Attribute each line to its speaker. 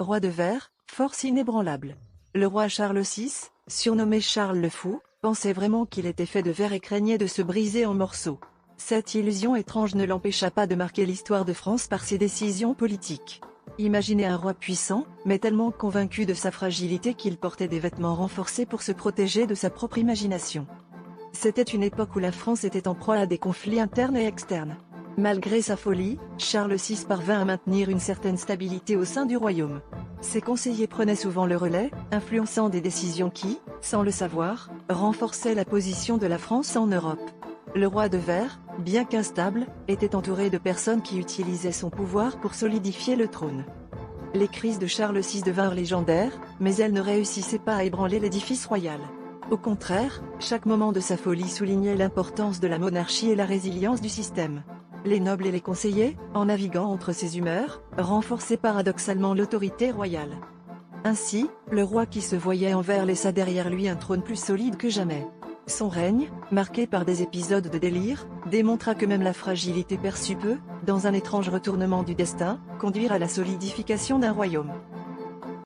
Speaker 1: Roi de verre, force inébranlable. Le roi Charles VI, surnommé Charles le Fou, pensait vraiment qu'il était fait de verre et craignait de se briser en morceaux. Cette illusion étrange ne l'empêcha pas de marquer l'histoire de France par ses décisions politiques. Imaginez un roi puissant, mais tellement convaincu de sa fragilité qu'il portait des vêtements renforcés pour se protéger de sa propre imagination. C'était une époque où la France était en proie à des conflits internes et externes. Malgré sa folie, Charles VI parvint à maintenir une certaine stabilité au sein du royaume. Ses conseillers prenaient souvent le relais, influençant des décisions qui, sans le savoir, renforçaient la position de la France en Europe. Le roi de verre, bien qu'instable, était entouré de personnes qui utilisaient son pouvoir pour solidifier le trône. Les crises de Charles VI devinrent légendaires, mais elles ne réussissaient pas à ébranler l'édifice royal. Au contraire, chaque moment de sa folie soulignait l'importance de la monarchie et la résilience du système. Les nobles et les conseillers, en naviguant entre ces humeurs, renforçaient paradoxalement l'autorité royale. Ainsi, le roi qui se voyait en verre laissa derrière lui un trône plus solide que jamais. Son règne, marqué par des épisodes de délire, démontra que même la fragilité perçue peut, dans un étrange retournement du destin, conduire à la solidification d'un royaume.